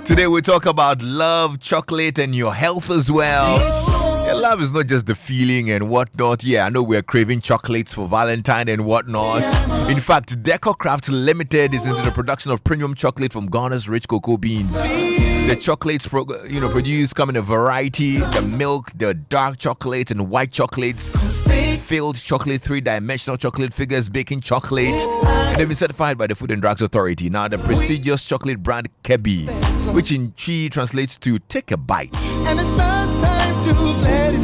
Today we talk about love, chocolate, and your health as well. Yeah, love is not just the feeling and whatnot. Yeah, I know we're craving chocolates for Valentine and whatnot. In fact, Deco Crafts Limited is into the production of premium chocolate from Ghana's rich cocoa beans. The chocolates produced come in a variety: the milk, the dark chocolate, and white chocolates. Filled chocolate, 3-dimensional chocolate figures, baking chocolate, and they've been certified by the Food and Drugs Authority. Now, the prestigious chocolate brand Kebi, which in Chi translates to take a bite.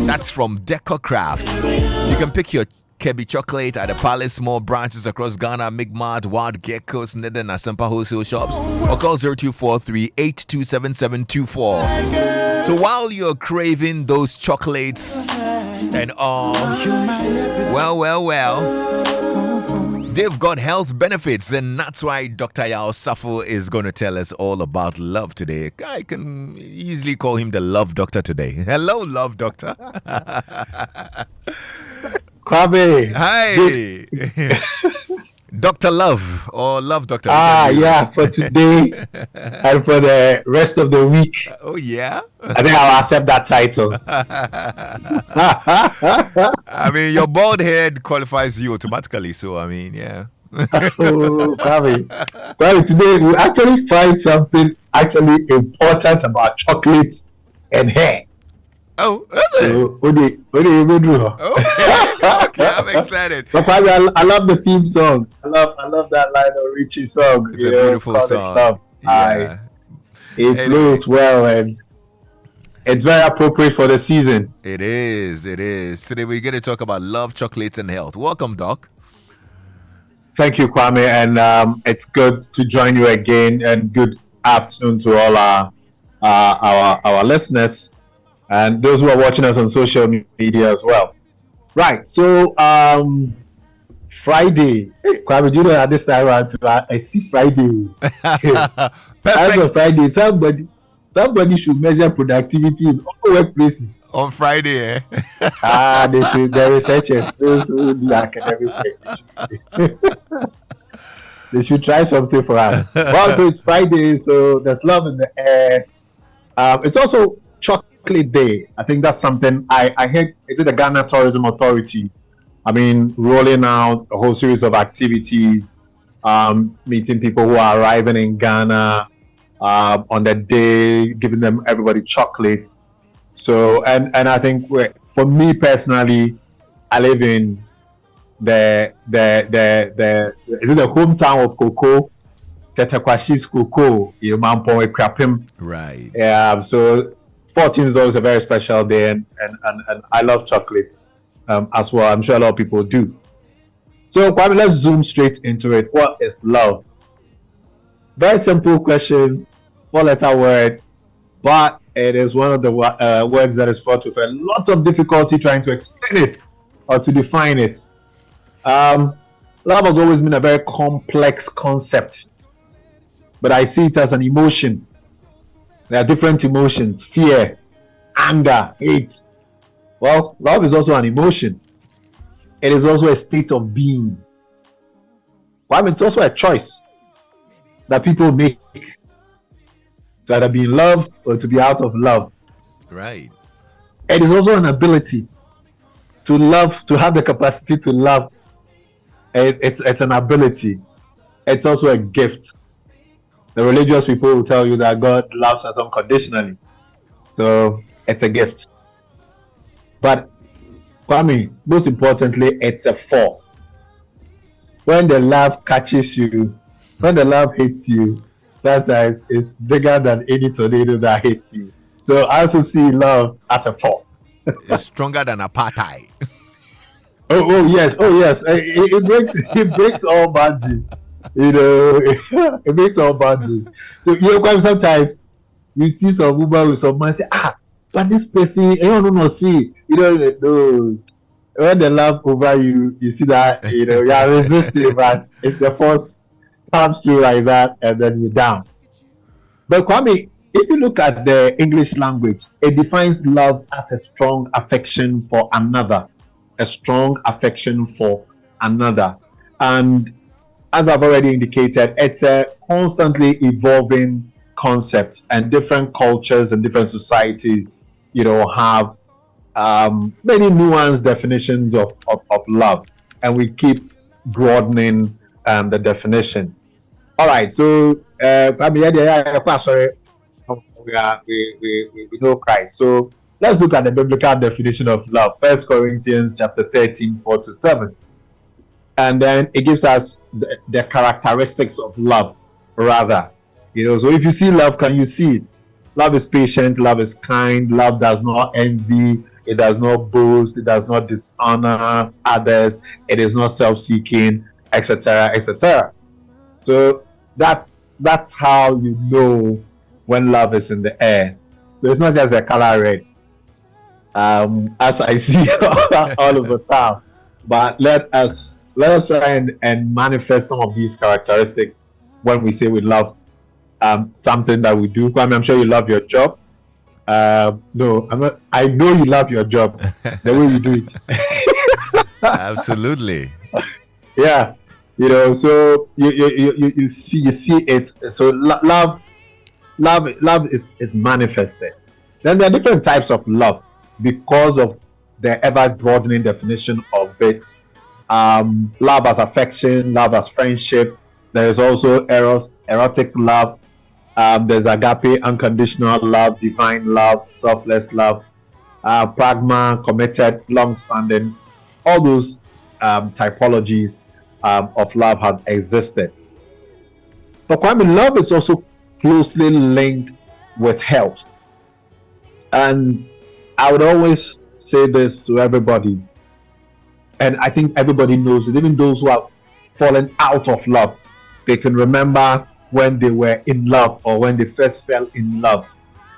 That's from Deco Crafts. You can pick your Kebi chocolate at the Palace Mall branches across Ghana, Migmart, Wild Geckos, Neden, and Asempa wholesale shops, or call 0243-827724. So while you're craving those chocolates and all, well, they've got health benefits, and that's why Dr. Yaw Osafo is going to tell us all about love today. I can easily call him the love doctor today. Hello, love doctor. Kwame. Hi. Dr. Love or Love Doctor. Yeah, for today and for the rest of the week. Oh, yeah? I think I'll accept that title. I mean, your bald head qualifies you automatically, so I mean, yeah. Kwame, today we actually find something actually important about chocolates and hair. Oh, that's it. What do you do? Okay, I'm excited. But Kwame, I love the theme song. I love that Lionel Richie song. It's a beautiful song. Yeah. It flows well, and it's very appropriate for the season. It is. Today we're going to talk about love, chocolates, and health. Welcome, Doc. Thank you, Kwame, and it's good to join you again. And good afternoon to all our listeners and those who are watching us on social media as well. Right. So Friday, Kwame, you know at this time I see Friday. As of Friday, somebody should measure productivity in all workplaces. On Friday, eh? The researchers, those who do academic work, they should try something for us. Well, so it's Friday, so there's love in the air. It's also Chocolate Day. I think that's something I heard. Is it the Ghana Tourism Authority? I mean, rolling out a whole series of activities, meeting people who are arriving in Ghana on that day, giving everybody chocolates. So, and I think for me personally, I live in the is it the hometown of cocoa, Tetakwashi's cocoa, Mampo Ekrapim. Right. Yeah. So 14th is always a very special day, and I love chocolates as well. I'm sure a lot of people do. So, Kwame, let's zoom straight into it. What is love? Very simple question, 4-letter word, but it is one of the words that is fraught with a lot of difficulty trying to explain it or to define it. Love has always been a very complex concept, but I see it as an emotion. There are different emotions: fear, anger, hate. Well, love is also an emotion. It is also a state of being. Well, it's also a choice that people make to either be in love or to be out of love. Right. It is also an ability to love, to have the capacity to love. It's an ability. It's also a gift. The religious people will tell you that God loves us unconditionally. So it's a gift. But Kwame, most importantly, it's a force. When the love catches you, when the love hits you, that it's bigger than any tornado that hits you. So I also see love as a force. It's stronger than apartheid. Oh yes. It breaks all boundaries. It breaks all boundaries. So Kwame, sometimes you see some woman with some man say, but this person, I don't know, see, no. When the love over you, you see that, you are resisting, but if the force comes through like that, and then you're down. But Kwame, if you look at the English language, it defines love as a strong affection for another. A strong affection for another. And as I've already indicated, it's a constantly evolving concept, and different cultures and different societies, have many nuanced definitions of love, and we keep broadening the definition. All right, so sorry, we know Christ. So let's look at the biblical definition of love. 1 Corinthians chapter 13, 4-7. And then it gives us the characteristics of love, rather. So if you see love, can you see it? Love is patient, love is kind, love does not envy, it does not boast, it does not dishonor others, it is not self-seeking, etc., etc. So that's how you know when love is in the air. So it's not just a color red, as I see all over town. But let us try and manifest some of these characteristics when we say we love something that we do. I'm sure you love your job. No, I'm not. I know you love your job, the way you do it. Absolutely. Yeah, so you see it. So love is manifested. Then there are different types of love because of the ever broadening definition of it. Love as affection, love as friendship. There is also erotic love. There's agape, unconditional love, divine love, selfless love, pragma, committed, long-standing. All those typologies of love have existed. But love is also closely linked with health. And I would always say this to everybody, and I think everybody knows it, even those who have fallen out of love, they can remember when they were in love or when they first fell in love.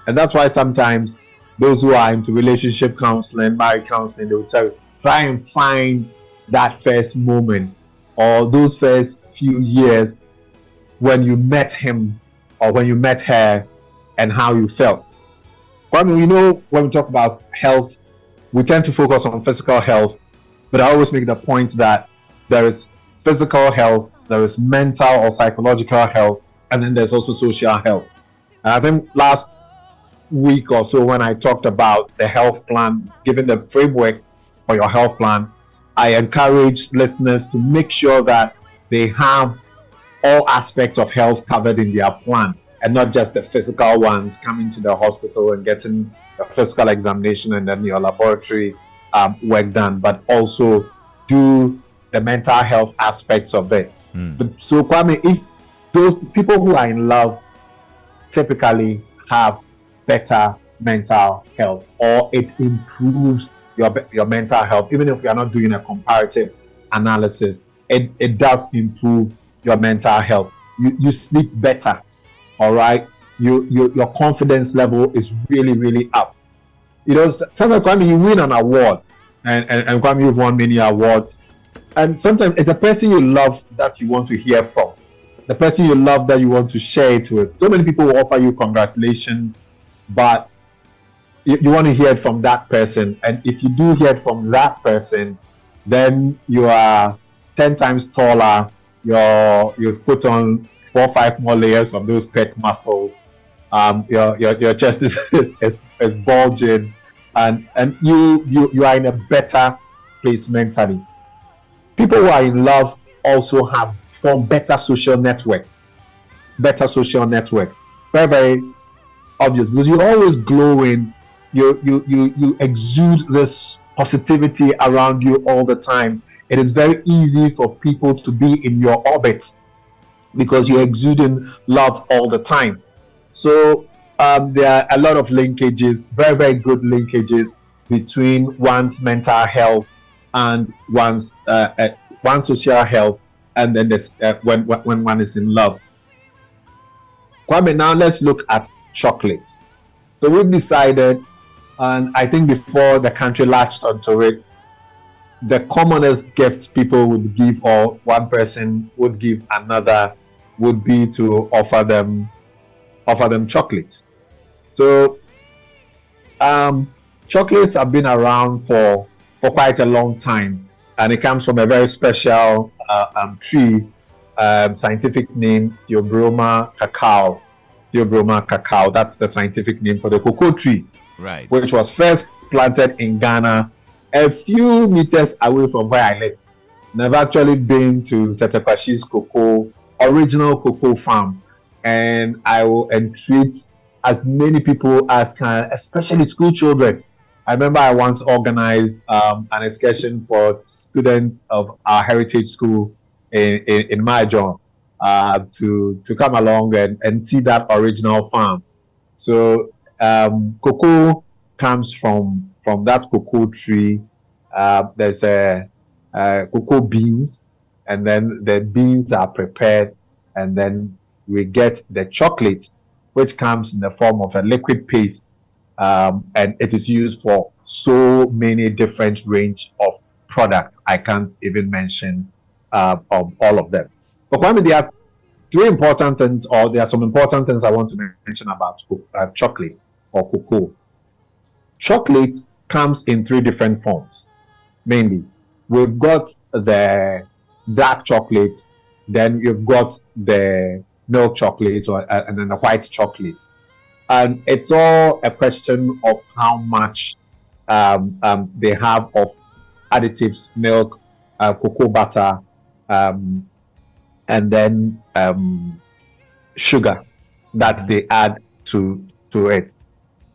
And that's why sometimes those who are into relationship counseling, marriage counseling, they will tell you, try and find that first moment or those first few years when you met him or when you met her and how you felt. When we talk about health, we tend to focus on physical health, but I always make the point that there is physical health, there is mental or psychological health, and then there's also social health. And I think last week or so, when I talked about the health plan, giving the framework for your health plan, I encourage listeners to make sure that they have all aspects of health covered in their plan, and not just the physical ones, coming to the hospital and getting a physical examination and then your laboratory work done, but also do the mental health aspects of it. But so Kwame, if those people who are in love typically have better mental health, or it improves your mental health, even if you are not doing a comparative analysis, it does improve your mental health. You sleep better, all right? Your confidence level is really, really up. Sometimes, Kwame, you win an award, and Kwame, you've won many awards, and sometimes it's a person you love that you want to hear from, the person you love that you want to share it with. So many people will offer you congratulations, but you want to hear it from that person. And if you do hear it from that person, then you are 10 times taller. You've put on 4 or 5 more layers of those pec muscles. Your chest is bulging, and you are in a better place mentally. People who are in love also form better social networks. Very, very obvious, because you're always glowing. You exude this positivity around you all the time. It is very easy for people to be in your orbit because you're exuding love all the time. So there are a lot of linkages, very, very good linkages between one's mental health and one's social health, and then this when one is in love. Kwame, now let's look at chocolates. So we've decided, and I think before the country latched onto it, the commonest gift people would give, or one person would give another, would be to offer them chocolates. So chocolates have been around for quite a long time, and it comes from a very special tree scientific name Theobroma cacao. Theobroma cacao. That's the scientific name for the cocoa tree, Right. which was first planted in Ghana, a few meters away from where I live. Never actually been to Tetekwashi's original cocoa farm, and I will entreat as many people as can, especially school children. I remember I once organized an excursion for students of our heritage school in Majon to come along and see that original farm. So cocoa comes from that cocoa tree. There's cocoa beans, and then the beans are prepared, and then we get the chocolate, which comes in the form of a liquid paste, and it is used for so many different range of products. I can't even mention of all of them. But Kwame, there are three important things, or there are some important things I want to mention about chocolate or cocoa. Chocolate comes in three different forms, mainly. We've got the dark chocolate, then you've got the milk chocolate, and then the white chocolate. And it's all a question of how much they have of additives, milk, cocoa butter, and then sugar that they add to it.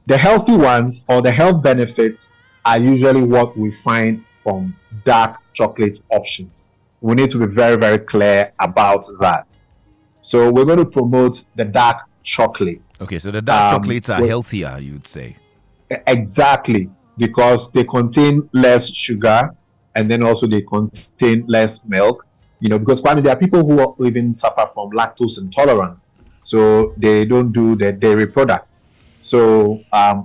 The healthy ones, or the health benefits, are usually what we find from dark chocolate options. We need to be very, very clear about that. So we're going to promote the dark chocolate. Okay, so the dark chocolates are healthier, you'd say. Exactly, because they contain less sugar, and then also they contain less milk. Because there are people who even suffer from lactose intolerance, so they don't do the dairy products. So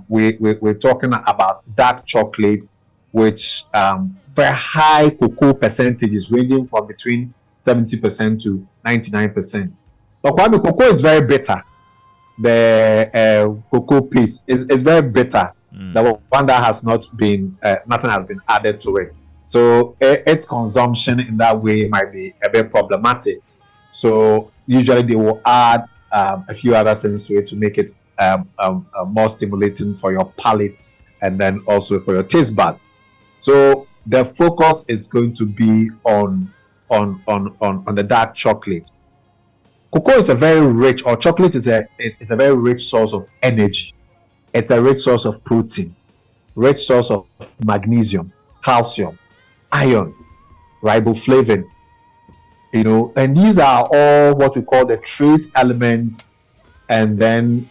we're talking about dark chocolate, which very high cocoa percentages, ranging from between 70% to 99%. But Kwame, cocoa is very bitter. The cocoa paste is very bitter. The one that has not been, nothing has been added to it. So its consumption in that way might be a bit problematic. So usually they will add a few other things to it to make it more stimulating for your palate, and then also for your taste buds. So the focus is going to be on the dark chocolate. Cocoa is a very rich, or chocolate is a very rich source of energy. It's a rich source of protein, rich source of magnesium, calcium, iron, riboflavin. And these are all what we call the trace elements, and then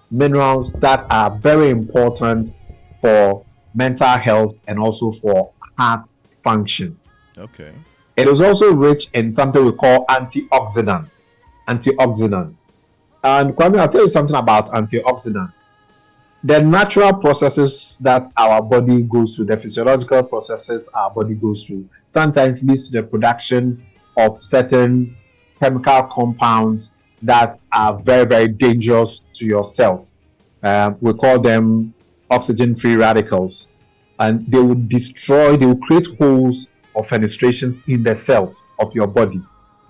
minerals that are very important for mental health and also for heart function. Okay. It is also rich in something we call antioxidants. And Kwame, I'll tell you something about antioxidants. The natural processes that our body goes through, the physiological processes our body goes through, sometimes leads to the production of certain chemical compounds that are very, very dangerous to your cells. We call them oxygen-free radicals. And they will create holes or fenestrations in the cells of your body,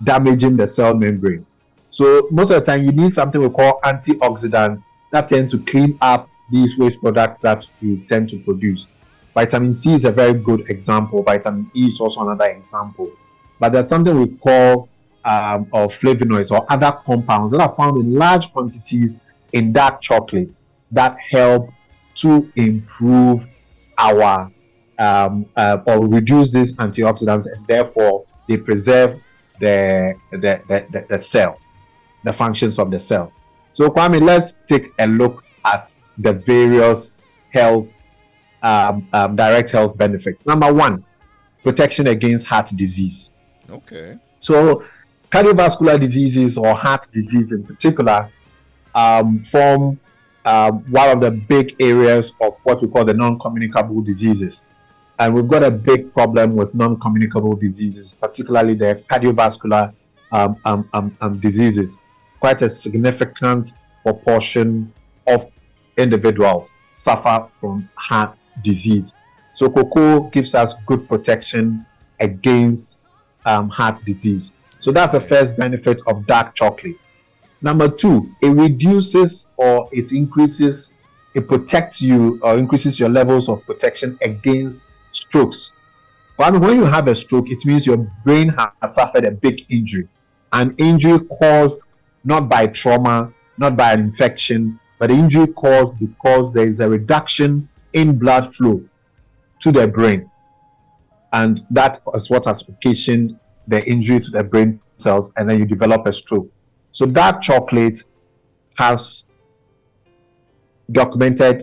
damaging the cell membrane. So most of the time, you need something we call antioxidants that tend to clean up these waste products that you tend to produce. Vitamin C is a very good example. Vitamin E is also another example. But there's something we call or flavonoids or other compounds that are found in large quantities in dark chocolate that help to improve our or reduce these antioxidants, and therefore they preserve the cell, the functions of the cell. So Kwame, let's take a look at the various health direct health benefits. Number one, protection against heart disease. Okay. So cardiovascular diseases, or heart disease in particular, form one of the big areas of what we call the non-communicable diseases. And we've got a big problem with non-communicable diseases, particularly the cardiovascular diseases. Quite a significant proportion of individuals suffer from heart disease. So cocoa gives us good protection against heart disease. So that's the first benefit of dark chocolate. Number two, it reduces or it increases, it protects you or increases your levels of protection against strokes. But when you have a stroke, it means your brain has suffered a big injury. An injury caused not by trauma, not by an infection, but injury caused because there is a reduction in blood flow to the brain. And that is what has occasioned the injury to the brain cells, and then you develop a stroke. So dark chocolate has documented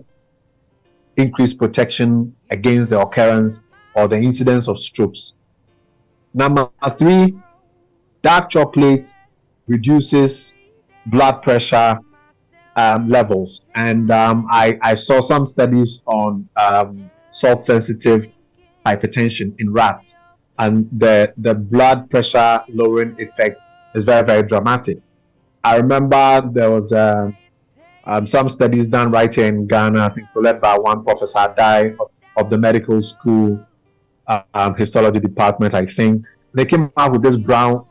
increased protection against the occurrence or the incidence of strokes. Number three, dark chocolate reduces blood pressure levels. And I saw some studies on salt-sensitive hypertension in rats, and the blood pressure lowering effect is very, very dramatic. I remember there was some studies done right here in Ghana, I think led by one Professor Dai of the medical school histology department, I think. They came out with this brown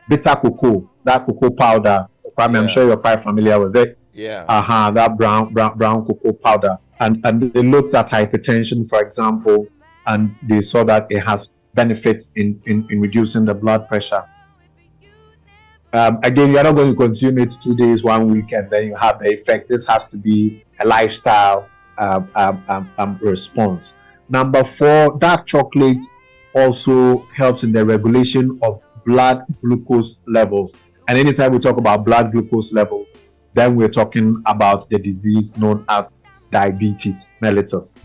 bitter cocoa, that cocoa powder. I'm sure you're quite familiar with it. Yeah. That brown cocoa powder. And they looked at hypertension, for example, and they saw that it has benefits in reducing the blood pressure. Again, you're not going to consume it 2 days, 1 week, and then you have the effect. This has to be a lifestyle response. Number four, dark chocolate also helps in the regulation of blood glucose levels. And anytime we talk about blood glucose level, then we're talking about the disease known as diabetes mellitus.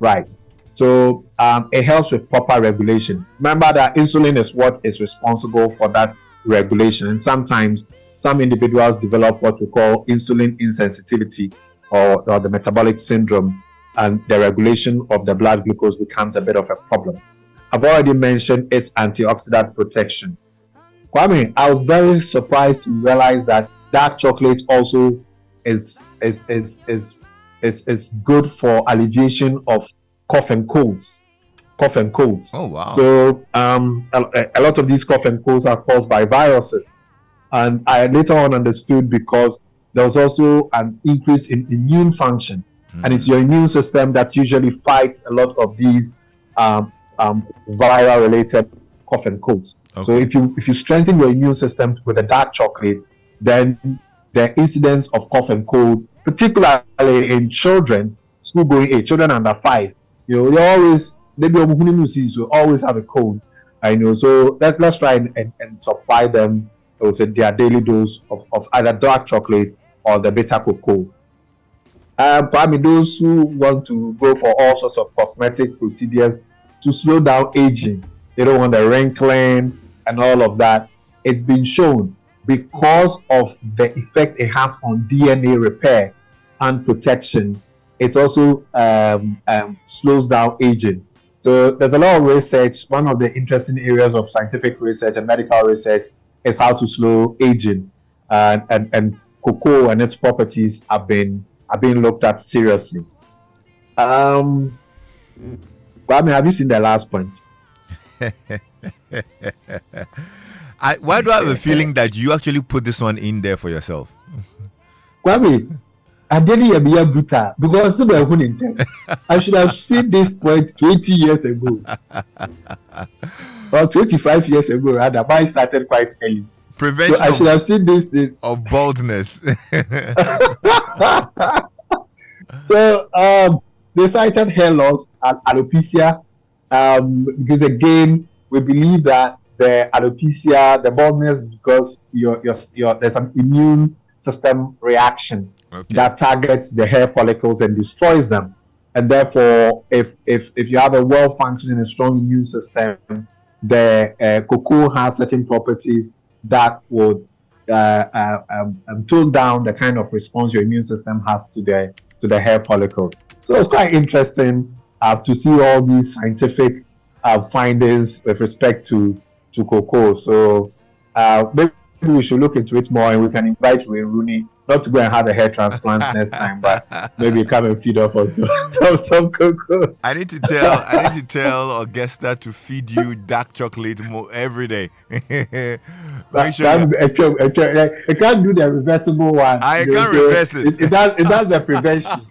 Right. So it helps with proper regulation. Remember that insulin is what is responsible for that regulation, and sometimes some individuals develop what we call insulin insensitivity or the metabolic syndrome, and the regulation of the blood glucose becomes a bit of a problem. I've already mentioned its antioxidant protection. Kwame, I was very surprised to realize that dark chocolate also is good for alleviation of cough and colds. Oh, wow. So a lot of these cough and colds are caused by viruses. And I later on understood because there was also an increase in immune function. And it's your immune system that usually fights a lot of these viral-related cough and colds. Okay. So if you strengthen your immune system with a dark chocolate, then the incidence of cough and cold, particularly in children, school-going age, children under 5, you always always have a cold. I know. So let's try and supply them with their daily dose of either dark chocolate or the bitter cocoa. Probably those who want to go for all sorts of cosmetic procedures to slow down aging, they don't want the wrinkling and all of that. It's been shown because of the effect it has on DNA repair and protection. It also slows down aging. So there's a lot of research. One of the interesting areas of scientific research and medical research is how to slow aging, and cocoa and its properties are being looked at seriously. Have you seen the last point? Why do I have a feeling that you actually put this one in there for yourself? Kwame, I didn't be brutal because I should have seen this point 20 years ago or 25 years ago rather. But I started quite early. Prevention. So I should have seen this of baldness. So they cited hair loss and alopecia because again we believe that the alopecia, the baldness, because there's an immune system reaction that targets the hair follicles and destroys them. And therefore, if you have a well-functioning and strong immune system, the cocoa has certain properties that would tone down the kind of response your immune system has to the hair follicle. So it's quite interesting to see all these scientific findings with respect to cocoa. So maybe we should look into it more, and we can invite Ray Rooney not to go and have a hair transplant next time, but maybe come and feed off on some cocoa. I need to tell Augusta to feed you dark chocolate every day. Make sure I can't do the reversible one. I can't reverse it. It does the prevention.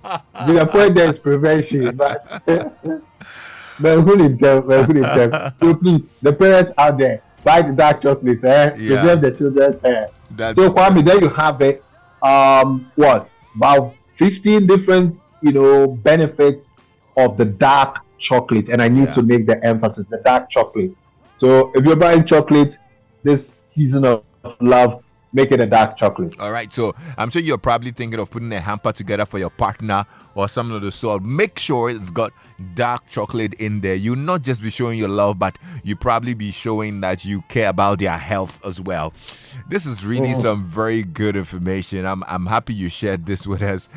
The point there is prevention, but so please, the parents out there, buy the dark chocolates, preserve the children's hair. So Kwame, there you have it. What about 15 different benefits of the dark chocolate, and I need to make the emphasis, the dark chocolate. So if you're buying chocolate this season of love, make it a dark chocolate. All right, so I'm sure you're probably thinking of putting a hamper together for your partner or something of the sort. Make sure it's got dark chocolate in there. You'll not just be showing your love, but you probably be showing that you care about their health as well. This is really some very good information. I'm happy you shared this with us.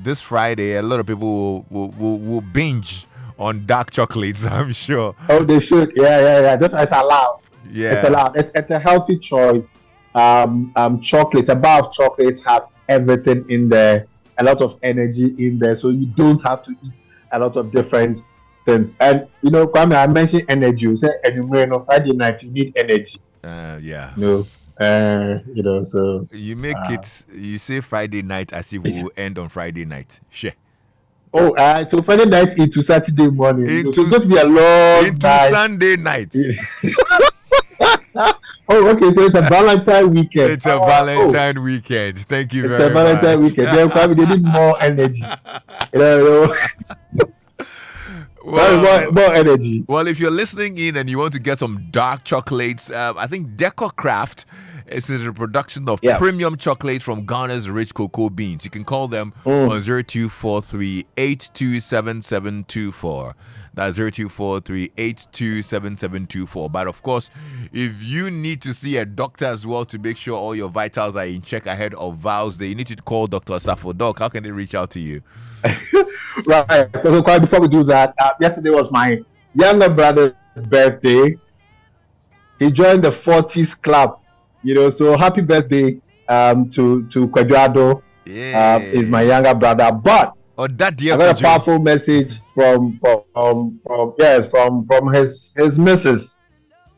This Friday, a lot of people will binge on dark chocolates, I'm sure. Oh, they should. Yeah. That's why it's allowed. Yeah, it's allowed. It's a healthy choice. Chocolate, a bar of chocolate has everything in there, a lot of energy in there, so you don't have to eat a lot of different things. And Kwame, I mentioned energy. You said Friday night you need energy. So you make it. You say Friday night as if we will end on Friday night. Sure. Oh, so Friday night into Saturday morning. So it's going to be a long night. Sunday night. Oh, okay. So it's a Valentine weekend. It's a Valentine weekend. Thank you very much. It's a Valentine weekend. They probably need more energy. More energy. Well, if you're listening in and you want to get some dark chocolates, I think Deco Craft is a reproduction of premium chocolates from Ghana's rich cocoa beans. You can call them on 0243 827724. That's 0243 827724. But of course, if you need to see a doctor as well to make sure all your vitals are in check ahead of Vows Day, you need to call Dr. Osafo. Doc, how can they reach out to you? Right. So quite before we do that, yesterday was my younger brother's birthday. He joined the 40s club. So happy birthday to Kwedrado. Is my younger brother. But I got a powerful message from his missus.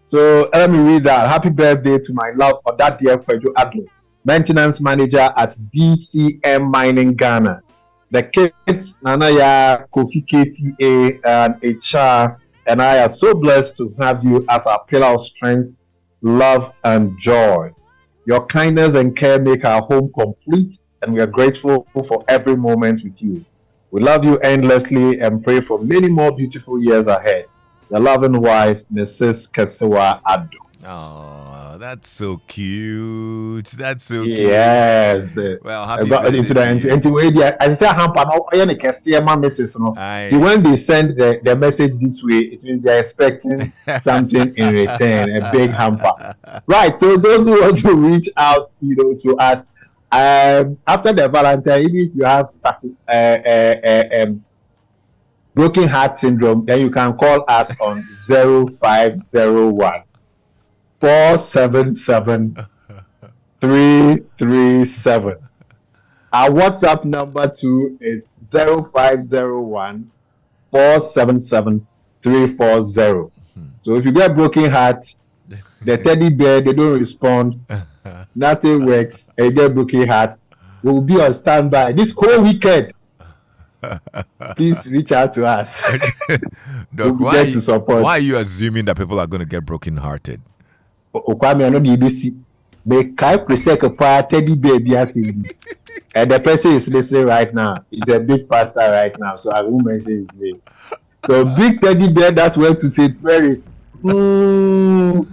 So let me read that. Happy birthday to my love for that dear Kwedrado, maintenance manager at BCM Mining Ghana. The kids, Nanaya, Kofi KTA, and HR, and I are so blessed to have you as our pillar of strength, love, and joy. Your kindness and care make our home complete, and we are grateful for every moment with you. We love you endlessly and pray for many more beautiful years ahead. Your loving wife, Mrs. Kesewa Ado. Oh, that's so cute. That's so cute. Yes. Well, happy birthday into the I say hamper. When they send the message this way, it means they're expecting something in return, a big hamper. Right. So those who want to reach out, to us, after the Valentine, even if you have broken heart syndrome, then you can call us on 0501 477 337. Our WhatsApp number too is 0501 477 340. So if you get broken heart, the teddy bear, they don't respond, nothing works, and you get broken heart, we will be on standby this whole weekend. Please reach out to us. Doc, we'll to support. Why are you assuming that people are going to get broken hearted? Okwame, I know the ABC. But can't present a teddy baby as and the person is listening right now. He's a big pastor right now, so I won't mention his name. So big teddy bear that went to St. Mary's. The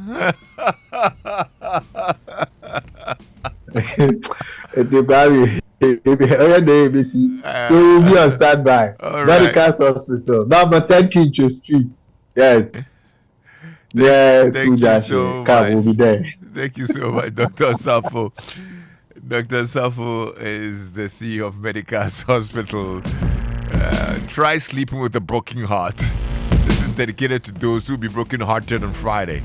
baby. So we'll be on standby. Medical Hospital, number 10 Kincho Street. Yes. Yes, thank you so much. We'll be there. Thank you so much, Dr. Osafo. Dr. Osafo is the CEO of Medicas Hospital. Try sleeping with a broken heart. This is dedicated to those who be broken hearted on Friday.